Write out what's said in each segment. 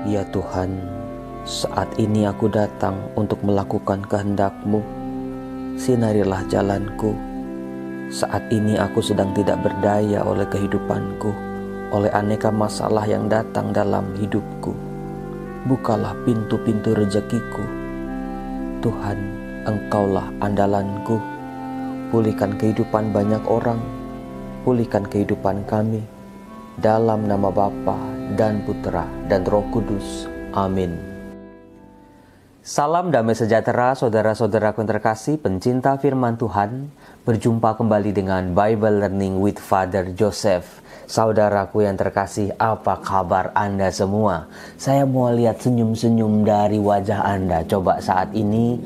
Ya Tuhan, saat ini aku datang untuk melakukan kehendak-Mu. Sinarilah jalanku. Saat ini aku sedang tidak berdaya oleh kehidupanku, oleh aneka masalah yang datang dalam hidupku. Bukalah pintu-pintu rezekiku. Tuhan, Engkaulah andalanku. Pulihkan kehidupan banyak orang. Pulihkan kehidupan kami. Dalam nama Bapa dan Putra dan Roh Kudus. Amin. Salam damai sejahtera saudara-saudaraku yang terkasih, pencinta firman Tuhan. Berjumpa kembali dengan Bible Learning with Father Joseph. Saudaraku yang terkasih, apa kabar Anda semua? Saya mau lihat senyum-senyum dari wajah Anda. Coba saat ini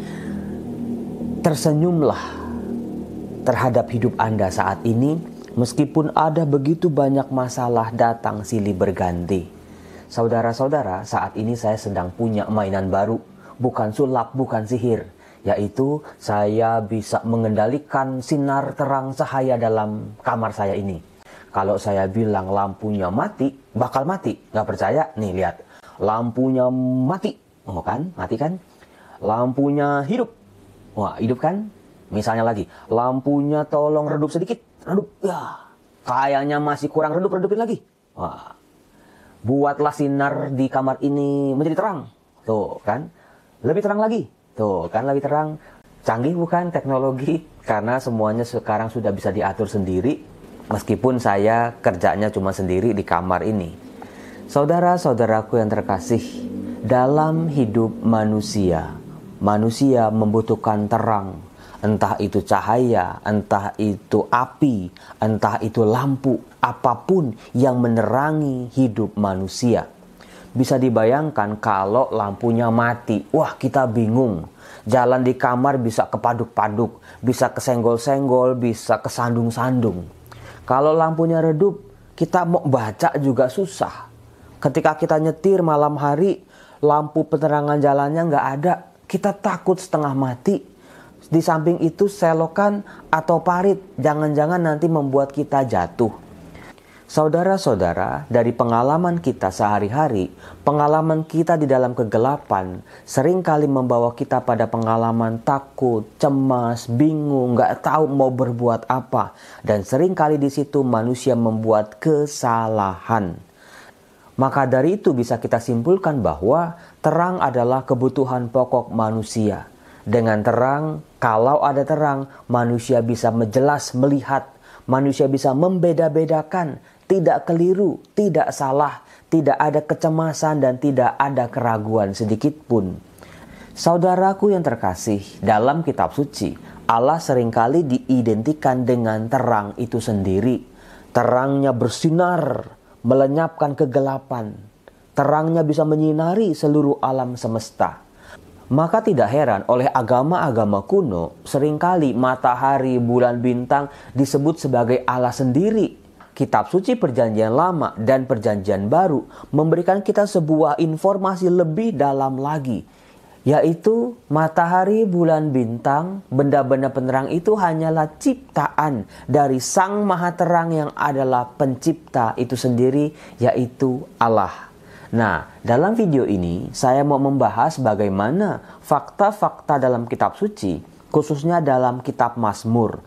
tersenyumlah terhadap hidup Anda saat ini. Meskipun ada begitu banyak masalah datang silih berganti. Saudara-saudara, saat ini saya sedang punya mainan baru. Bukan sulap, bukan sihir. Yaitu saya bisa mengendalikan sinar terang cahaya dalam kamar saya ini. Kalau saya bilang lampunya mati, bakal mati. Gak percaya? Nih lihat. Lampunya mati. Oh kan? Mati kan? Lampunya hidup. Wah, hidup kan? Misalnya lagi. Lampunya tolong redup sedikit. Redup, ya, kayaknya masih kurang redup, redupin lagi. Wah, buatlah sinar di kamar ini menjadi terang. Tuh kan, lebih terang lagi. Tuh kan, lebih terang. Canggih bukan teknologi? Karena semuanya sekarang sudah bisa diatur sendiri. Meskipun saya kerjanya cuma sendiri di kamar ini. Saudara-saudaraku yang terkasih, dalam hidup manusia, manusia membutuhkan terang. Entah itu cahaya, entah itu api, entah itu lampu, apapun yang menerangi hidup manusia. Bisa dibayangkan kalau lampunya mati, wah kita bingung. Jalan di kamar bisa kepaduk-paduk, bisa kesenggol-senggol, bisa kesandung-sandung. Kalau lampunya redup, kita mau baca juga susah. Ketika kita nyetir malam hari, lampu penerangan jalannya nggak ada, kita takut setengah mati. Di samping itu selokan atau parit jangan-jangan nanti membuat kita jatuh. Saudara-saudara, dari pengalaman kita sehari-hari, pengalaman kita di dalam kegelapan seringkali membawa kita pada pengalaman takut, cemas, bingung, gak tahu mau berbuat apa. Dan seringkali di situ manusia membuat kesalahan. Maka dari itu bisa kita simpulkan bahwa terang adalah kebutuhan pokok manusia. Dengan terang, kalau ada terang, manusia bisa jelas melihat, manusia bisa membeda-bedakan, tidak keliru, tidak salah, tidak ada kecemasan dan tidak ada keraguan sedikit pun. Saudaraku yang terkasih, dalam kitab suci, Allah seringkali diidentikan dengan terang itu sendiri. Terangnya bersinar, melenyapkan kegelapan. Terangnya bisa menyinari seluruh alam semesta. Maka tidak heran oleh agama-agama kuno seringkali matahari, bulan, bintang disebut sebagai Allah sendiri. Kitab suci Perjanjian Lama dan Perjanjian Baru memberikan kita sebuah informasi lebih dalam lagi. Yaitu matahari, bulan, bintang, benda-benda penerang itu hanyalah ciptaan dari Sang Maha Terang yang adalah pencipta itu sendiri, yaitu Allah. Nah, dalam video ini saya mau membahas bagaimana fakta-fakta dalam kitab suci, khususnya dalam kitab Mazmur,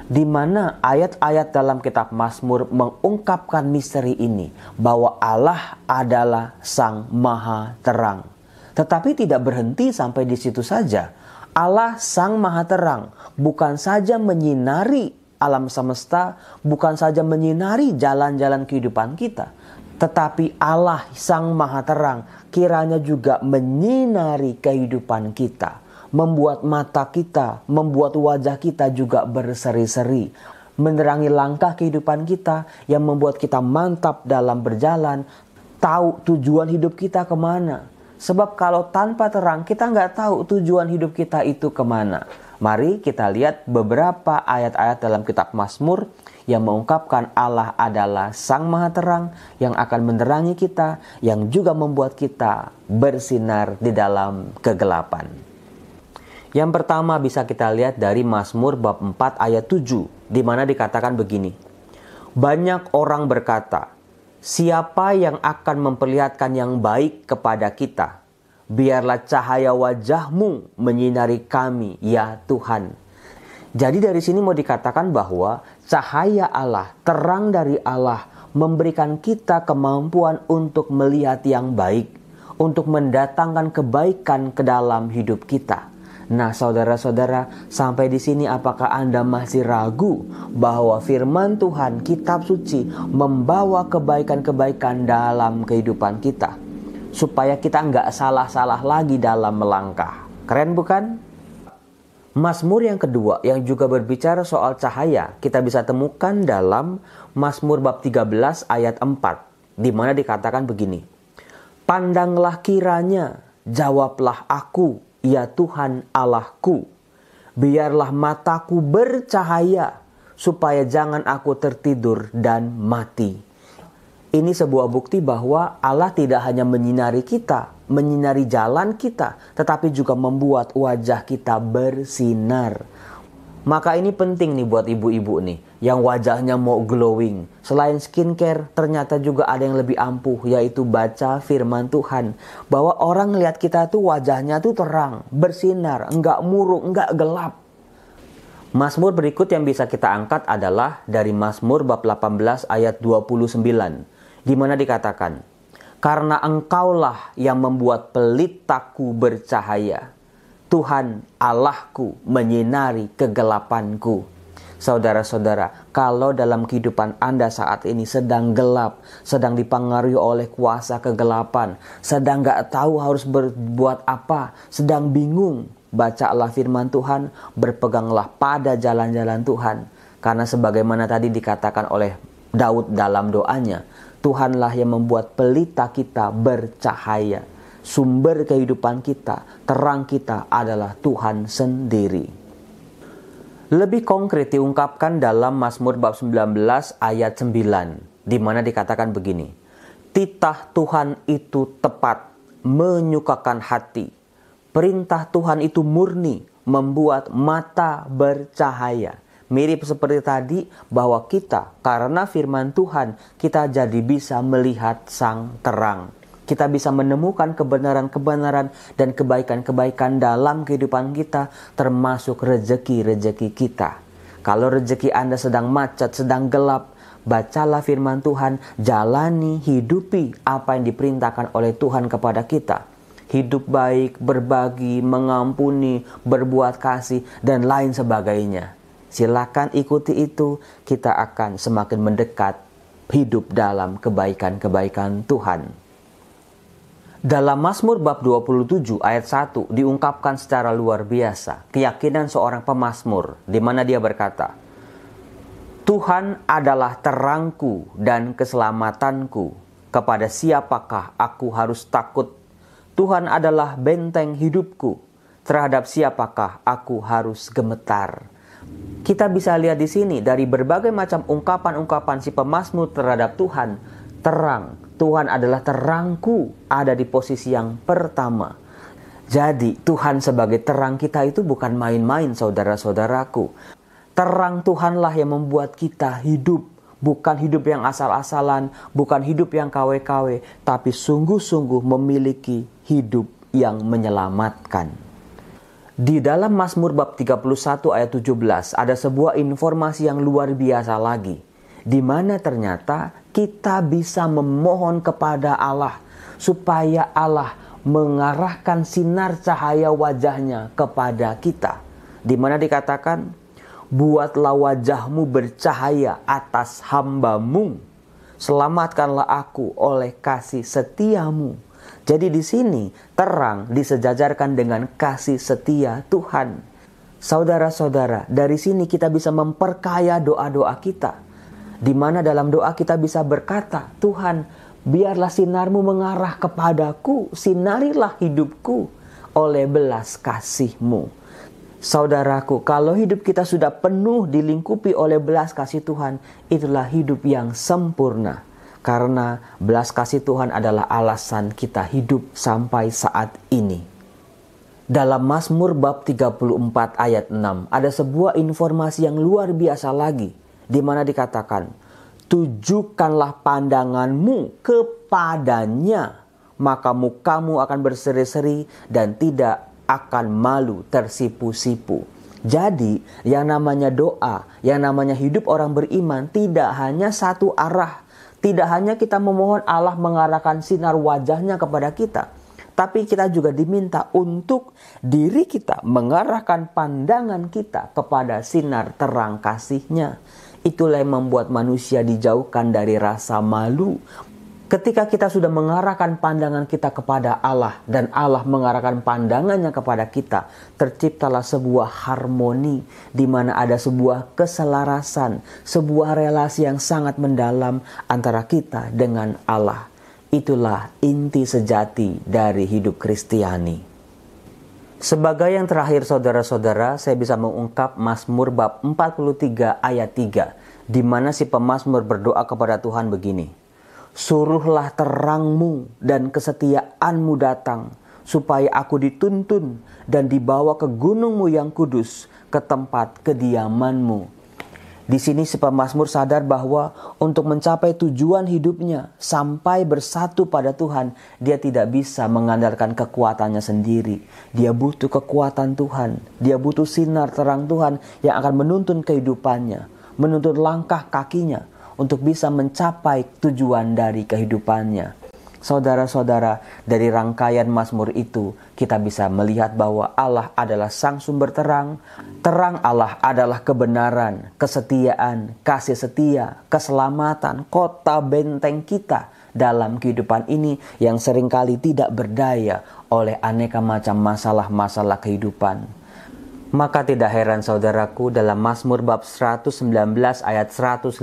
di mana ayat-ayat dalam kitab Mazmur mengungkapkan misteri ini, bahwa Allah adalah Sang Maha Terang. Tetapi tidak berhenti sampai di situ saja. Allah Sang Maha Terang bukan saja menyinari alam semesta, bukan saja menyinari jalan-jalan kehidupan kita, tetapi Allah Sang Maha Terang kiranya juga menyinari kehidupan kita. Membuat mata kita, membuat wajah kita juga berseri-seri. Menerangi langkah kehidupan kita yang membuat kita mantap dalam berjalan. Tahu tujuan hidup kita kemana. Sebab kalau tanpa terang kita nggak tahu tujuan hidup kita itu kemana. Mari kita lihat beberapa ayat-ayat dalam kitab Mazmur yang mengungkapkan Allah adalah Sang Maha Terang yang akan menerangi kita, yang juga membuat kita bersinar di dalam kegelapan. Yang pertama bisa kita lihat dari Mazmur bab 4 ayat 7, di mana dikatakan begini. Banyak orang berkata, Siapa yang akan memperlihatkan yang baik kepada kita? Biarlah cahaya wajah-Mu menyinari kami, ya Tuhan. Jadi dari sini mau dikatakan bahwa cahaya Allah, terang dari Allah, memberikan kita kemampuan untuk melihat yang baik, untuk mendatangkan kebaikan ke dalam hidup kita. Nah, saudara-saudara, sampai di sini apakah Anda masih ragu bahwa firman Tuhan, kitab suci, membawa kebaikan-kebaikan dalam kehidupan kita? Supaya kita nggak salah-salah lagi dalam melangkah. Keren bukan? Mazmur yang kedua yang juga berbicara soal cahaya, kita bisa temukan dalam Mazmur bab 13 ayat 4, di mana dikatakan begini. Pandanglah kiranya, jawablah aku, ya Tuhan Allahku. Biarlah mataku bercahaya, supaya jangan aku tertidur dan mati. Ini sebuah bukti bahwa Allah tidak hanya menyinari kita, menyinari jalan kita, tetapi juga membuat wajah kita bersinar. Maka ini penting nih buat ibu-ibu nih, yang wajahnya mau glowing. Selain skincare, ternyata juga ada yang lebih ampuh, yaitu baca firman Tuhan. Bahwa orang lihat kita tuh wajahnya tuh terang, bersinar, enggak murung, enggak gelap. Mazmur berikut yang bisa kita angkat adalah dari Mazmur bab 18 ayat 29. Di mana dikatakan, karena Engkaulah yang membuat pelitaku bercahaya. Tuhan Allahku menyinari kegelapanku. Saudara-saudara, kalau dalam kehidupan Anda saat ini sedang gelap, sedang dipengaruhi oleh kuasa kegelapan, sedang gak tahu harus berbuat apa, sedang bingung, bacalah firman Tuhan, berpeganglah pada jalan-jalan Tuhan. Karena sebagaimana tadi dikatakan oleh Daud dalam doanya, Tuhanlah yang membuat pelita kita bercahaya. Sumber kehidupan kita, terang kita adalah Tuhan sendiri. Lebih konkret diungkapkan dalam Mazmur bab 19 ayat 9, di mana dikatakan begini. Titah Tuhan itu tepat, menyukakan hati. Perintah Tuhan itu murni, membuat mata bercahaya. Mirip seperti tadi bahwa kita, karena firman Tuhan, kita jadi bisa melihat sang terang. Kita bisa menemukan kebenaran-kebenaran dan kebaikan-kebaikan dalam kehidupan kita, termasuk rezeki-rezeki kita. Kalau rezeki Anda sedang macet, sedang gelap, bacalah firman Tuhan, jalani, hidupi apa yang diperintahkan oleh Tuhan kepada kita. Hidup baik, berbagi, mengampuni, berbuat kasih, dan lain sebagainya. Silakan ikuti itu, kita akan semakin mendekat hidup dalam kebaikan-kebaikan Tuhan. Dalam Mazmur bab 27 ayat 1 diungkapkan secara luar biasa keyakinan seorang pemazmur, di mana dia berkata, Tuhan adalah terangku dan keselamatanku, kepada siapakah aku harus takut? Tuhan adalah benteng hidupku, terhadap siapakah aku harus gemetar? Kita bisa lihat di sini dari berbagai macam ungkapan-ungkapan si pemazmur terhadap Tuhan, terang. Tuhan adalah terangku, ada di posisi yang pertama. Jadi Tuhan sebagai terang kita itu bukan main-main, saudara-saudaraku. Terang Tuhanlah yang membuat kita hidup, bukan hidup yang asal-asalan, bukan hidup yang KW-KW, tapi sungguh-sungguh memiliki hidup yang menyelamatkan. Di dalam Mazmur bab 31 ayat 17 ada sebuah informasi yang luar biasa lagi, di mana ternyata kita bisa memohon kepada Allah supaya Allah mengarahkan sinar cahaya wajahnya kepada kita. Di mana dikatakan, buatlah wajahmu bercahaya atas hamba-Mu, selamatkanlah aku oleh kasih setiamu. Jadi di sini terang disejajarkan dengan kasih setia Tuhan. Saudara-saudara, dari sini kita bisa memperkaya doa-doa kita. Di mana dalam doa kita bisa berkata, Tuhan, biarlah sinarmu mengarah kepadaku, sinarilah hidupku oleh belas kasih-Mu. Saudaraku, kalau hidup kita sudah penuh dilingkupi oleh belas kasih Tuhan, itulah hidup yang sempurna. Karena belas kasih Tuhan adalah alasan kita hidup sampai saat ini. Dalam Mazmur bab 34 ayat 6 ada sebuah informasi yang luar biasa lagi, di mana dikatakan, tujukanlah pandanganmu kepadanya, maka mukamu akan berseri-seri dan tidak akan malu tersipu-sipu. Jadi yang namanya doa, yang namanya hidup orang beriman tidak hanya satu arah. Tidak hanya kita memohon Allah mengarahkan sinar wajahnya kepada kita, tapi kita juga diminta untuk diri kita mengarahkan pandangan kita kepada sinar terang kasih-Nya. Itulah yang membuat manusia dijauhkan dari rasa malu. Ketika kita sudah mengarahkan pandangan kita kepada Allah dan Allah mengarahkan pandangannya kepada kita, terciptalah sebuah harmoni di mana ada sebuah keselarasan, sebuah relasi yang sangat mendalam antara kita dengan Allah. Itulah inti sejati dari hidup Kristiani. Sebagai yang terakhir saudara-saudara, saya bisa mengungkap Mazmur bab 43 ayat 3, di mana si pemazmur berdoa kepada Tuhan begini. Suruhlah terangmu dan kesetiaanmu datang, supaya aku dituntun dan dibawa ke gunungmu yang kudus, ke tempat kediamanmu. Di sini si pemazmur sadar bahwa untuk mencapai tujuan hidupnya, sampai bersatu pada Tuhan, dia tidak bisa mengandalkan kekuatannya sendiri. Dia butuh kekuatan Tuhan, dia butuh sinar terang Tuhan yang akan menuntun kehidupannya, menuntun langkah kakinya, untuk bisa mencapai tujuan dari kehidupannya. Saudara-saudara, dari rangkaian Mazmur itu kita bisa melihat bahwa Allah adalah sang sumber terang. Terang Allah adalah kebenaran, kesetiaan, kasih setia, keselamatan, kota benteng kita dalam kehidupan ini yang seringkali tidak berdaya oleh aneka macam masalah-masalah kehidupan. Maka tidak heran saudaraku, dalam Mazmur bab 119 ayat 105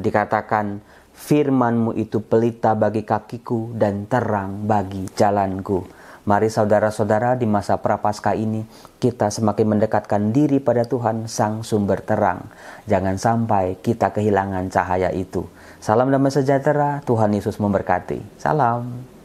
dikatakan, firman-Mu itu pelita bagi kakiku dan terang bagi jalanku. Mari saudara-saudara, di masa prapaskah ini kita semakin mendekatkan diri pada Tuhan sang sumber terang. Jangan sampai kita kehilangan cahaya itu. Salam damai sejahtera, Tuhan Yesus memberkati. Salam.